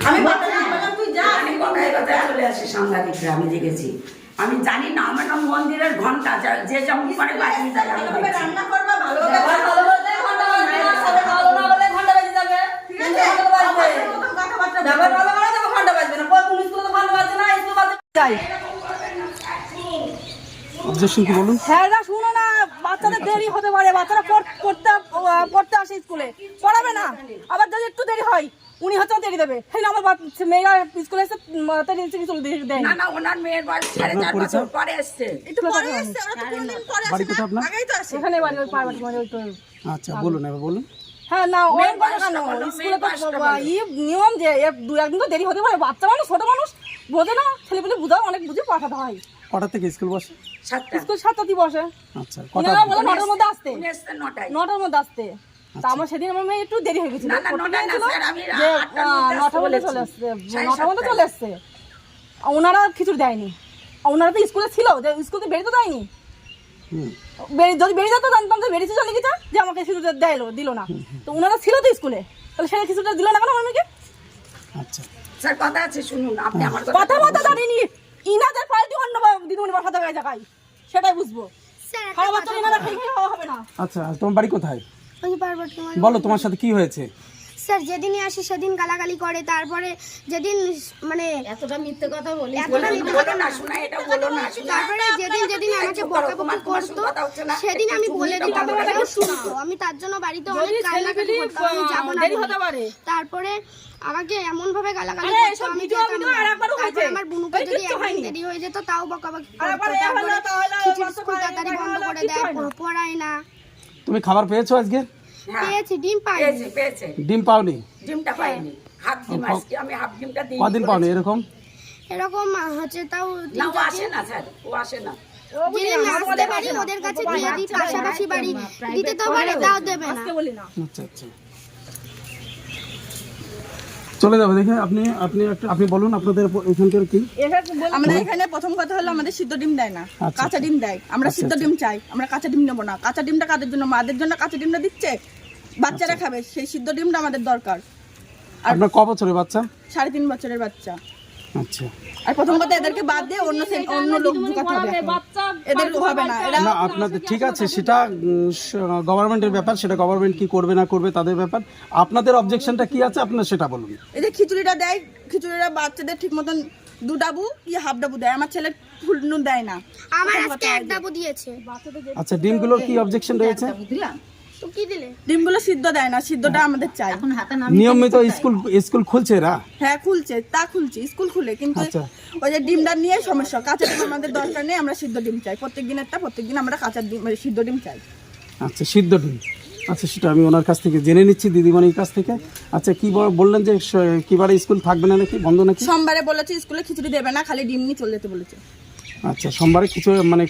আমি তুই যা, আমি কথায় কথায় চলে আসি সাংবাদিকরা, আমি দেখেছি। আমি জানি না, আমার নাম মন্দিরের ঘন্টা, যে যেমন করে বাজিয়ে যায়। রান্না করবা ভালোভাবে, ঘন্টা বাজবে না, সাথে ভালো না বলে ঘন্টা বাজে যাবে, ঠিক আছে? ব্যবহার ভালো করে দেবো, ঘন্টা বাজবে না। কোন স্কুলে তো ঘন্টা বাজে না, স্কুল বাজে যাই। অবজেকশন কি বলুন? হ্যাঁ না, শুনো না, বাচ্চাদের দেরি হতে পারে, বাচ্চারা পড়তে আসে, স্কুলে পড়াবে না, আবার যদি একটু দেরি হয় উনি হচ্ছে দেরি দেবে। সেই আমার মেয়েরা স্কুলে এসে দেয় না না, ওনার মেয়ের বয়স 4.5 বছর পরে এসছে, একটু পরে এসছে, ওরা তো কোনদিন পরে বাড়ি আসে কোথায় না, আপনার? আগেই তো আসে। এখানে বাড়ি, ওই পার্বতী মানে ওই তো। আচ্ছা বলুন, এবার বলুন। হ্যাঁ না, ওই কথা কেন, স্কুলে তো নিয়ম যে দু একদিন তো দেরি হতে পারে, বাচ্চা মানুষ, ছোট মানুষ বোঝে না, ছেলেপেলে বুঝাও, অনেক বুঝে পাঠাতে হয়। কটা থেকে স্কুল বসে? 7টা। স্কুল 7টাতেই বসে। আচ্ছা, ইনারা বলে 9টার মধ্যে আসতে, উনি এসছে 9টায়। 9টার মধ্যে আসতে। তা আমার সেদিন আমার মেয়ে একটু দেরি হয়ে গেছিল, না না, 9টায় না স্যার, আমি যে 8টার মধ্যে 9টার মধ্যে চলে আসছে, 9টার মধ্যে চলে আসছে। ওনারা খিচুড়ি দেয়নি, ওনারা তো স্কুলে ছিল, যে স্কুল থেকে বেরিয়ে তো দেয়নি। যদি বেরিয়ে যেত জানতাম যে বেরিয়েছে চলে গেছে, যে আমাকে খিচুড়িটা দিল না। তো ওনারা ছিল তো স্কুলে, তাহলে সেটা খিচুড়িটা দিল না কেন আমার মেয়েকে? আচ্ছা স্যার কথা আছে, শুনুন। আপনি আমার কথা মতো জানিনি, ইনাদের পাল্টি অন্য দিদিমণি বসাতে হয় জায়গায়, সেটাই বুঝবো। খাওয়া বাচ্চা ইনারা খেয়ে খাওয়া হবে না। আচ্ছা, তোমার বাড়ি কোথায়? পার্বতী। বলো, তোমার সাথে কি হয়েছে? স্যার যেদিনই আসি সেদিন গালাগালি করে, তারপরে যেদিন মানে এতটা মিথ্যে কথা বলি, বলো না শোনা, এটা বলো না শোনা। তারপরে যেদিন আমাকে বকাবকি করতো সেদিন আমি বলে দিতাম শুনতো, আমি তার জন্য বাড়িতে অনেক কান্নাকাটি করতাম, আমি যাবো না বলে। তারপরে আমাকে এমন ভাবে গালাগালি করতো, আমি যেতাম না। তারপরে আমার বুনুকে যদি একদিন দেরি হয়ে যেত তাও বকাবকি করতো, তারপরে খিচুড়ি স্কুল তাড়াতাড়ি বন্ধ করে দেয়, পড়ায় না। তুমি খাবার পেয়েছো আজকে? পেয়েছি, ডিম পাই, পেয়েছে। ডিম পাওনি? ডিমটা পাইনি, হাফ ডিম আজকে আমি হাফ ডিমটা দিই। কদিন পাওনি এরকম? এরকম হচ্ছে তাও না, ও আসে না স্যার, ও আসে না। যেদিন আসতে পারি ওদের কাছে দিয়ে দিই, পাশাপাশি বাড়ি দিতে তো পারে, তাও দেবে না। আচ্ছা আচ্ছা, চলে যাবে দেখে। আপনি বলুন আপনাদের এখানকার কি? আমাদের এখানে প্রথম কথা হলো আমাদের সিদ্ধ ডিম দেয় না, আচ্ছা। কাঁচা ডিম দেয়। আমরা সিদ্ধ ডিম চাই, আমরা কাঁচা ডিম নেবো না। কাঁচা ডিমটা কাদের জন্য? মাদের জন্য কাঁচা ডিমটা দিচ্ছে, বাচ্চারা খাবে, সেই সিদ্ধ ডিমটা আমাদের দরকার। আপনার ক বছরের বাচ্চা? 3.5 বছরের বাচ্চা। আচ্ছা, আর প্রথম কথা এদেরকে বাদ দিয়ে অন্য লোক ঢুকাতে হবে, এদের হবে না। এরা না আপনাদের ঠিক আছে, সেটা গভর্নমেন্টের ব্যাপার, সেটা গভর্নমেন্ট কি করবে না করবে তাদের ব্যাপার। আপনাদের অবজেকশনটা কি আছে আপনারা সেটা বলুন। এই যে খিচুড়িটা দেয়, খিচুড়িটা বাচ্চাদের ঠিক মতন 2 ডাবু কি হাফ ডাবু দেয়, আমার ছেলে ফুল নুন দেয় না। আমার আজকে এক ডাবু দিয়েছে। আচ্ছা, ডিমগুলোর কি অবজেকশন রয়েছে? তো কি দিলে? ডিমগুলো সিদ্ধ দেয় না, সিদ্ধটা আমাদের চাই। নিয়মিত স্কুল খুলছে এরা? হ্যাঁ খুলছে, স্কুল খুলে, কিন্তু আচ্ছা। ওই যে ডিমটা নিয়ে সমস্যা। কাঁচা ডিম আমাদের দরকার নেই, আমরা সিদ্ধ ডিম চাই। প্রত্যেকদিন আমরা কাঁচা ডিম সিদ্ধ ডিম চাই। আচ্ছা, সিদ্ধ ডিম। আচ্ছা, সেটা আমি ওনার কাছ থেকে জেনে নিচ্ছি, দিদিমণির কাছ থেকে। আচ্ছা, কি বললেন যে কিবারে স্কুল থাকবে না নাকি, বন্ধ নাকি? সোমবারে বলেছে স্কুলে খিচুড়ি দেবে না, খালি ডিম নিয়ে চলে যেতে বলেছে। আচ্ছা, সোমবারে খিচুড়ি মানে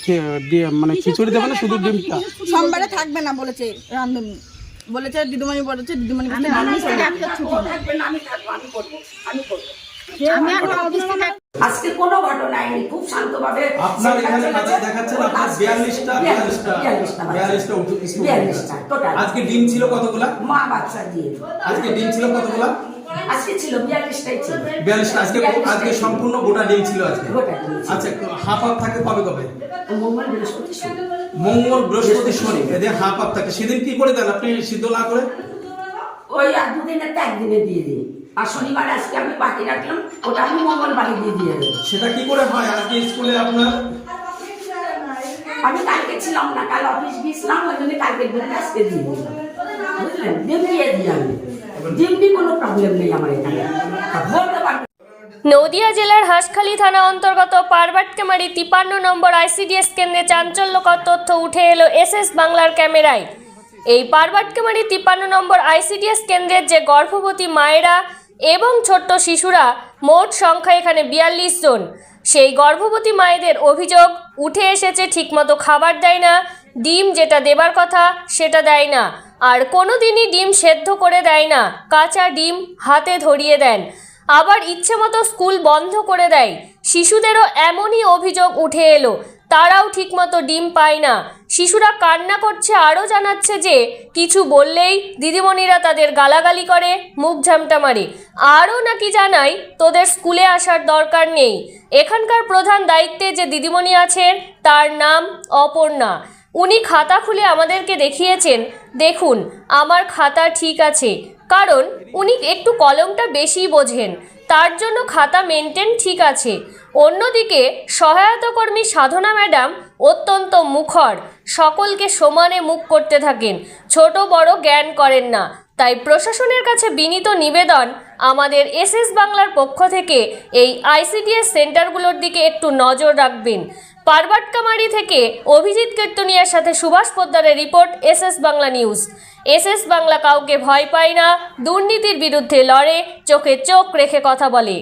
খিচুড়ি দেবে না, শুধু ডিমটা? সোমবারে থাকবে না বলেছে, রান্ধুনি বলেছে, দিদিমণি বলেছে, দিদিমণি বলেছে ডিম নিয়ে চলে যেতে। থাকবে না, আমি থাকবো, আমি করবো। আজকে কোনো ঘটনা হয়নি, খুব শান্তভাবে। আপনার এখানে কাছে দেখাচ্ছেন আপনার 42টা টোটাল। আজকে ডিম ছিল কতগুলা? মা বাচ্চা দিয়ে আজকে ডিম ছিল কতগুলা? আজকে ছিল 42টাই ছিল। 42টা। আজকে সম্পূর্ণ গোটা ডিম ছিল আজকে। গোটা ডিম ছিল। আচ্ছা, হাফ আপ থাকে কবে কবে? মঙ্গল বৃহস্পতি শনি। মঙ্গল বৃহস্পতি শনি এদের হাফ আপ থাকে। সেদিন কি করে দেন আপনি সিদ্ধ না করে? ওই আর দুদিনের তো একদিনে দিয়ে দিই। আর শনিবার আজকে আমি বাকি রাখলাম, ওটা আমি মঙ্গলবারে দিয়ে দেবো। সেটা কি করে হয়? আজকে স্কুলে আপনার আমি কালকে ছিলাম না, কাল অফিস গিয়েছিলাম, ওই জন্য কালকে দিন আজকে দিয়ে দিলাম, বুঝলেন? ডিম দিয়ে দিই আমি, ডিম দিয়ে কোনো প্রবলেম নেই আমার এখানে, বলতে পারবো। নদিয়া জেলার হাঁসখালী থানা অন্তর্গত পার্বতকেমারি 53 নম্বর আইসিডিএস কেন্দ্রে চাঞ্চল্যকর তথ্য উঠে এলো এসএস বাংলার ক্যামেরায়। এই পার্বতকেমারি 53 নম্বর আইসিডিএস কেন্দ্রের যে গর্ভবতী মায়েরা এবং ছোট্ট শিশুরা, মোট সংখ্যা এখানে 42 জন। সেই গর্ভবতী মায়েদের অভিযোগ উঠে এসেছে, ঠিকমতো খাবার দেয় না, ডিম যেটা দেবার কথা সেটা দেয় না, আর কোনো দিনই ডিম সেদ্ধ করে দেয় না, কাঁচা ডিম হাতে ধরিয়ে দেন, আবার ইচ্ছে মতো স্কুল বন্ধ করে দেয়। শিশুদেরও এমনই অভিযোগ উঠে এলো। তারাও ঠিকমতো ডিম পায় না। শিশুরা কান্না করছে, আরও জানাচ্ছে যে কিছু বললেই দিদিমণিরা তাদের গালাগালি করে, মুখ ঝামটা মারে, আরও নাকি জানায় তোদের স্কুলে আসার দরকার নেই। এখানকার প্রধান দায়িত্বে যে দিদিমণি আছেন তার নাম অপর্ণা। উনি খাতা খুলে আমাদেরকে দেখিয়েছেন, দেখুন আমার খাতা ঠিক আছে, কারণ উনি একটু কলমটা বেশি বোঝেন, তার জন্য খাতা মেনটেন ঠিক আছে। অন্যদিকে সহায়তা কর্মী সাধনা ম্যাডাম অত্যন্ত মুখর, সকলকে সমানে মুখ করতে থাকেন, ছোট বড় জ্ঞান করেন না। তাই প্রশাসনের কাছে বিনীত নিবেদন, আমাদের এসএস বাংলার পক্ষ থেকে এই আইসিডিএস সেন্টারগুলোর দিকে একটু নজর রাখবেন। পারবাটকামারি থেকে অভিজিৎ কীর্তনিয়ার সাথে সুভাষ পোদ্দারের report, SS Bangla news. SS Bangla কাউকে ভয় পায় না, দুর্নীতির বিরুদ্ধে লড়ে, চোখে চোখ রেখে কথা বলে।